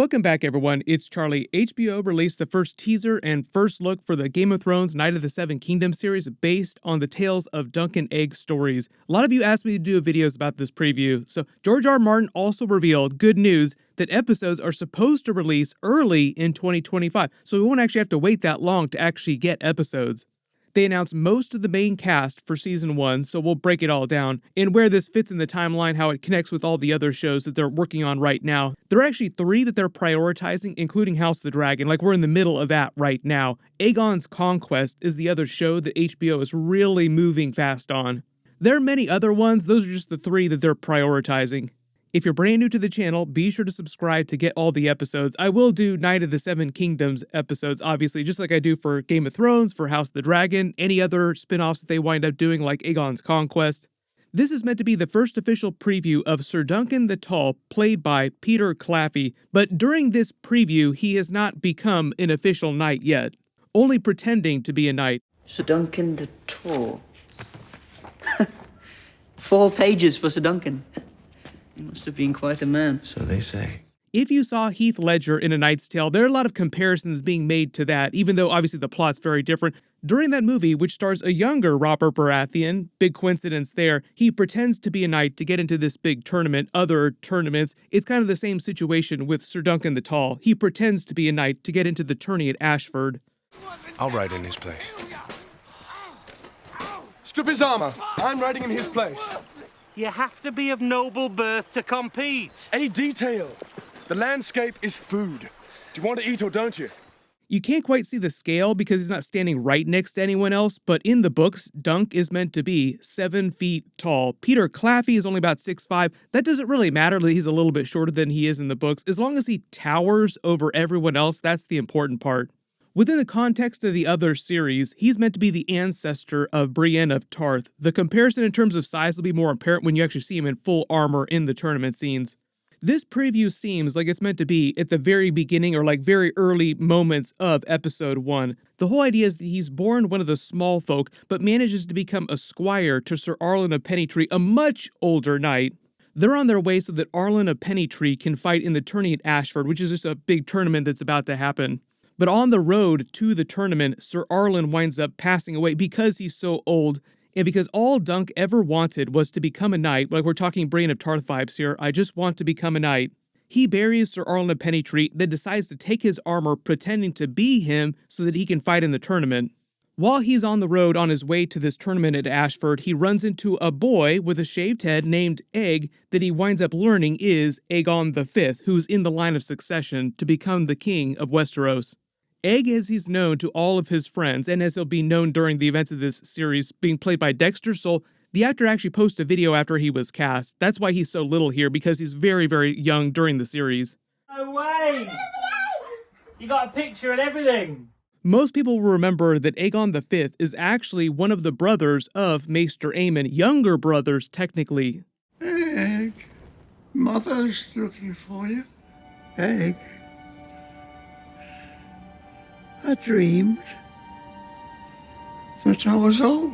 Welcome back, everyone. It's Charlie. HBO released the first teaser and first look for the Game of Thrones Night of the Seven Kingdoms series based on the tales of Duncan Egg stories. A lot of you asked me to do videos about this preview, so George R. R. Martin also revealed good news that episodes are supposed to release early in 2025, so we won't actually have to wait that long to actually get episodes. They announced most of the main cast for Season 1, so we'll break it all down, and where this fits in the timeline, how it connects with all the other shows that they're working on right now. There are actually 3 that they're prioritizing, including House of the Dragon, like we're in the middle of that right now. Aegon's Conquest is the other show that HBO is really moving fast on. There are many other ones, those are just the 3 that they're prioritizing. If you're brand new to the channel, be sure to subscribe to get all the episodes. I will do Night of the Seven Kingdoms episodes, obviously, just like I do for Game of Thrones, for House of the Dragon, any other spin-offs that they wind up doing, like Aegon's Conquest. This is meant to be the first official preview of Sir Duncan the Tall, played by Peter Claffey, but during this preview, he has not become an official knight yet, only pretending to be a knight. Sir Duncan the Tall. 4 pages for Sir Duncan. He must have been quite a man. So they say. If you saw Heath Ledger in A Knight's Tale, there are a lot of comparisons being made to that, even though obviously the plot's very different. During that movie, which stars a younger Robert Baratheon, big coincidence there, he pretends to be a knight to get into this big tournament, other tournaments. It's kind of the same situation with Sir Duncan the Tall. He pretends to be a knight to get into the tourney at Ashford. I'll ride in his place. Strip his armor. I'm riding in his place. You have to be of noble birth to compete. A detail. The landscape is food. Do you want to eat or don't you? You can't quite see the scale because he's not standing right next to anyone else, but in the books, Dunk is meant to be 7 feet tall. Peter Claffey is only about 6'5". That doesn't really matter that he's a little bit shorter than he is in the books. As long as he towers over everyone else, that's the important part. Within the context of the other series, he's meant to be the ancestor of Brienne of Tarth. The comparison in terms of size will be more apparent when you actually see him in full armor in the tournament scenes. This preview seems like it's meant to be at the very beginning or like very early moments of episode 1. The whole idea is that he's born one of the small folk, but manages to become a squire to Sir Arryn of Pennytree, a much older knight. They're on their way so that Arryn of Pennytree can fight in the tourney at Ashford, which is just a big tournament that's about to happen. But on the road to the tournament, Sir Arryn winds up passing away because he's so old, and because all Dunk ever wanted was to become a knight, like we're talking Brienne of Tarth vibes here, I just want to become a knight. He buries Sir Arryn of Pennytree, then decides to take his armor pretending to be him so that he can fight in the tournament. While he's on the road on his way to this tournament at Ashford, he runs into a boy with a shaved head named Egg that he winds up learning is Aegon V, who's in the line of succession to become the king of Westeros. Egg, as he's known to all of his friends, and as he'll be known during the events of this series, being played by Dexter Soul, the actor actually posted a video after he was cast. That's why he's so little here, because he's very, very young during the series. No way! You got a picture and everything. Most people will remember that Aegon V is actually one of the brothers of Maester Aemon, younger brothers, technically. Egg, Mother's looking for you. Egg. I dreamed that I was old.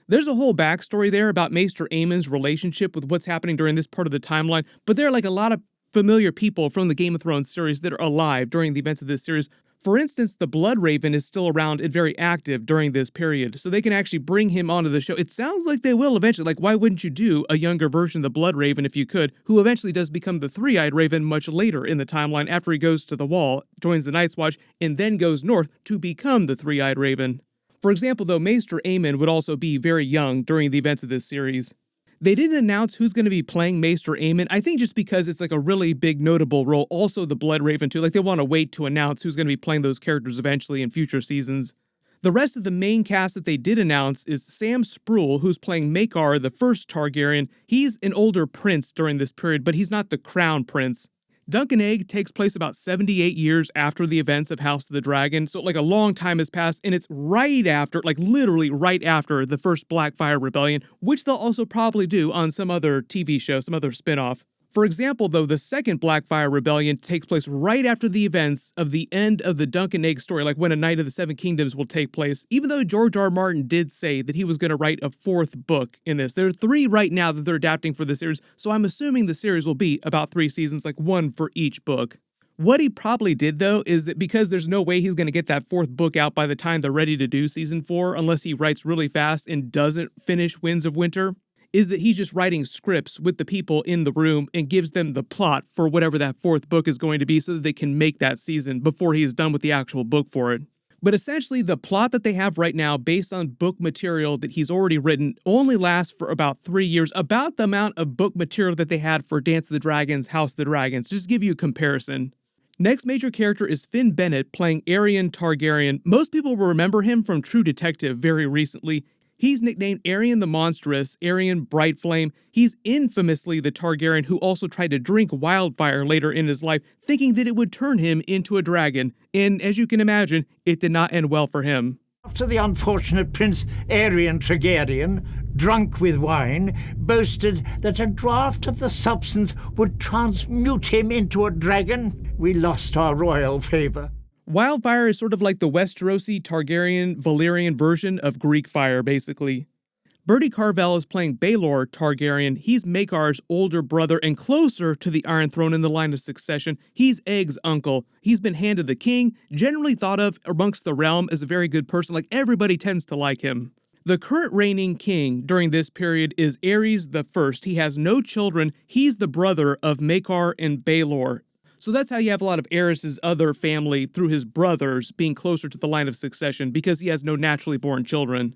There's a whole backstory there about Maester Aemon's relationship with what's happening during this part of the timeline, but there are like a lot of familiar people from the Game of Thrones series that are alive during the events of this series. For instance, the Bloodraven is still around and very active during this period, so they can actually bring him onto the show. It sounds like they will eventually. Like, why wouldn't you do a younger version of the Bloodraven if you could, who eventually does become the Three-Eyed Raven much later in the timeline after he goes to the Wall, joins the Night's Watch, and then goes north to become the Three-Eyed Raven. For example, though, Maester Aemon would also be very young during the events of this series. They didn't announce who's going to be playing Maester Aemon, I think just because it's like a really big notable role. Also the Bloodraven too, like they want to wait to announce who's going to be playing those characters eventually in future seasons. The rest of the main cast that they did announce is Sam Spruill, who's playing Maekar, the first Targaryen. He's an older prince during this period, but he's not the crown prince. Duncan Egg takes place about 78 years after the events of House of the Dragon, so like a long time has passed, and it's right after, like literally right after the first Blackfire Rebellion, which they'll also probably do on some other TV show, some other spin-off. For example, though, the second Blackfire Rebellion takes place right after the events of the end of the Duncan Egg story, like when A Night of the Seven Kingdoms will take place, even though George R. R. Martin did say that he was going to write a 4th book in this. There are 3 right now that they're adapting for the series, so I'm assuming the series will be about 3 seasons, like 1 for each book. What he probably did, though, is that because there's no way he's going to get that 4th book out by the time they're ready to do season 4, unless he writes really fast and doesn't finish Winds of Winter, is that he's just writing scripts with the people in the room and gives them the plot for whatever that 4th book is going to be so that they can make that season before he's done with the actual book for it. But essentially, the plot that they have right now, based on book material that he's already written, only lasts for about 3 years, about the amount of book material that they had for Dance of the Dragons, House of the Dragons, just to give you a comparison. Next major character is Finn Bennett, playing Arryn Targaryen. Most people will remember him from True Detective very recently. He's nicknamed Arryn the Monstrous, Arryn Brightflame. He's infamously the Targaryen who also tried to drink wildfire later in his life, thinking that it would turn him into a dragon. And as you can imagine, it did not end well for him. After the unfortunate Prince Arryn Targaryen, drunk with wine, boasted that a draught of the substance would transmute him into a dragon, we lost our royal favor. Wildfire is sort of like the Westerosi Targaryen Valyrian version of Greek fire, basically. Bertie Carvel is playing Baelor Targaryen. He's Maekar's older brother and closer to the Iron Throne in the line of succession. He's Egg's uncle. He's been handed the king, generally thought of amongst the realm as a very good person, like everybody tends to like him. The current reigning king during this period is Aerys I. He has no children. He's the brother of Maekar and Baelor. So that's how you have a lot of Aerys' other family through his brothers being closer to the line of succession because he has no naturally born children.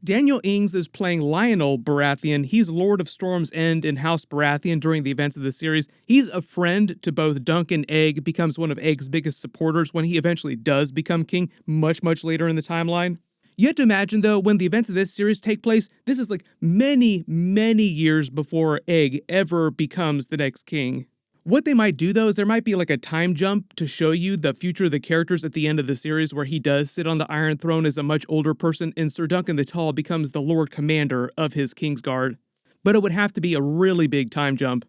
Daniel Ings is playing Lionel Baratheon. He's Lord of Storm's End in House Baratheon during the events of the series. He's a friend to both Duncan. Egg becomes one of Egg's biggest supporters when he eventually does become king much later in the timeline. You have to imagine, though, when the events of this series take place, this is like many years before Egg ever becomes the next king. What they might do, though, is there might be like a time jump to show you the future of the characters at the end of the series where he does sit on the Iron Throne as a much older person and Sir Duncan the Tall becomes the Lord Commander of his Kingsguard. But it would have to be a really big time jump.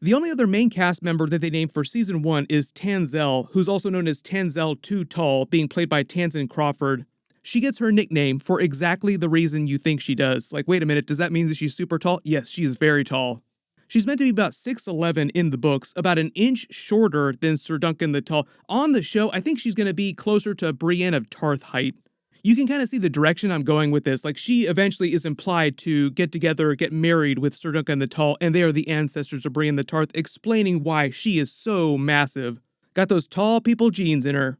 The only other main cast member that they named for Season 1 is Tanzell, who's also known as Tanzell Too Tall, being played by Tamsin Crawford. She gets her nickname for exactly the reason you think she does. Like, wait a minute, does that mean that she's super tall? Yes, she's very tall. She's meant to be about 6'11" in the books, about an inch shorter than Sir Duncan the Tall. On the show, I think she's going to be closer to Brienne of Tarth height. You can kind of see the direction I'm going with this. Like, she eventually is implied to get together, get married with Sir Duncan the Tall, and they are the ancestors of Brienne the Tarth, explaining why she is so massive. Got those tall people genes in her.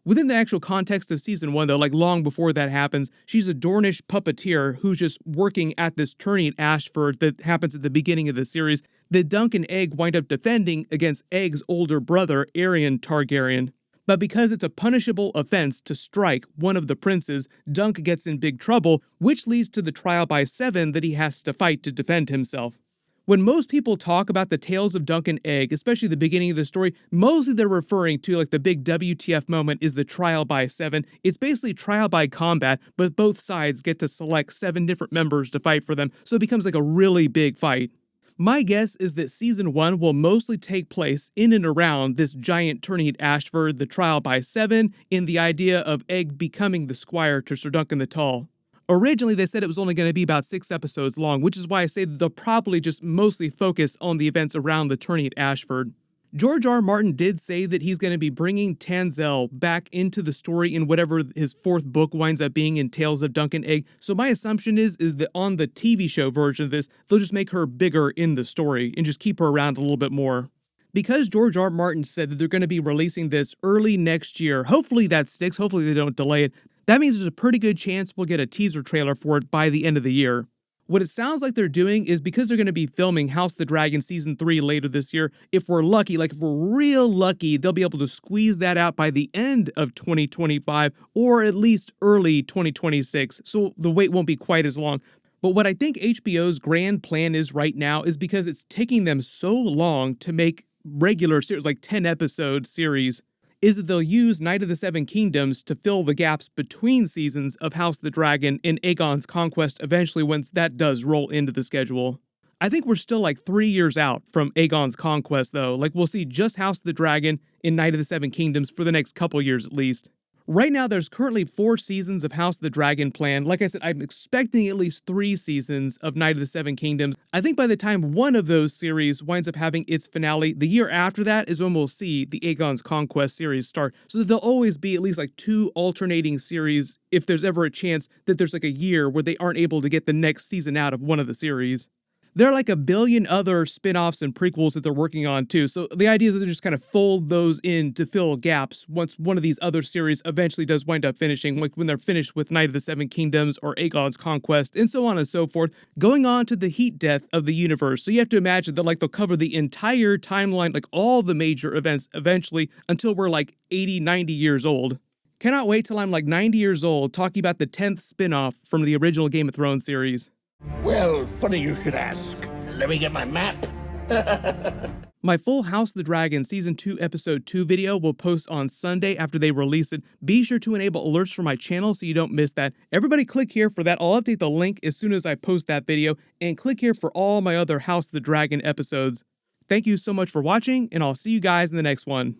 Within the actual context of Season 1, though, like long before that happens, she's a Dornish puppeteer who's just working at this tourney at Ashford that happens at the beginning of the series that Dunk and Egg wind up defending against Egg's older brother, Aeryn Targaryen. But because it's a punishable offense to strike one of the princes, Dunk gets in big trouble, which leads to the trial by 7 that he has to fight to defend himself. When most people talk about the tales of Dunk and Egg, especially the beginning of the story, mostly they're referring to like the big WTF moment is the trial by 7. It's basically trial by combat, but both sides get to select 7 different members to fight for them, so it becomes like a really big fight. My guess is that Season 1 will mostly take place in and around this giant tourney at Ashford, the trial by 7, in the idea of Egg becoming the squire to Sir Duncan the Tall. Originally, they said it was only going to be about 6 episodes long, which is why I say that they'll probably just mostly focus on the events around the tourney at Ashford. George R. Martin did say that he's going to be bringing Tanzell back into the story in whatever his 4th book winds up being in Tales of Dunk and Egg, so my assumption is that on the TV show version of this, they'll just make her bigger in the story and just keep her around a little bit more. Because George R. Martin said that they're going to be releasing this early next year, hopefully that sticks, hopefully they don't delay it. That means there's a pretty good chance we'll get a teaser trailer for it by the end of the year. What it sounds like they're doing is because they're going to be filming House of the Dragon Season 3 later this year, if we're lucky, like if we're real lucky, they'll be able to squeeze that out by the end of 2025 or at least early 2026, so the wait won't be quite as long. But what I think HBO's grand plan is right now is because it's taking them so long to make regular series, like 10-episode series, is that they'll use Night of the Seven Kingdoms to fill the gaps between seasons of House of the Dragon and Aegon's Conquest eventually once that does roll into the schedule. I think we're still like 3 years out from Aegon's Conquest though, like we'll see just House of the Dragon and Night of the Seven Kingdoms for the next couple years at least. Right now, there's currently 4 seasons of House of the Dragon planned. Like I said, I'm expecting at least 3 seasons of Night of the Seven Kingdoms. I think by the time one of those series winds up having its finale, the year after that is when we'll see the Aegon's Conquest series start. So there'll always be at least like 2 alternating series if there's ever a chance that there's like a year where they aren't able to get the next season out of one of the series. There are like a billion other spin-offs and prequels that they're working on too, so the idea is that they just kind of fold those in to fill gaps once one of these other series eventually does wind up finishing, like when they're finished with Night of the Seven Kingdoms or Aegon's Conquest, and so on and so forth, going on to the heat death of the universe. So you have to imagine that like they'll cover the entire timeline, like all the major events eventually, until we're like 80, 90 years old. Cannot wait till I'm like 90 years old talking about the 10th spin-off from the original Game of Thrones series. Well, funny you should ask. Let me get my map. My full House of the Dragon Season 2 Episode 2 video will post on Sunday after they release it. Be sure to enable alerts for my channel so you don't miss that. Everybody click here for that. I'll update the link as soon as I post that video, and click here for all my other House of the Dragon episodes. Thank you so much for watching, and I'll see you guys in the next one.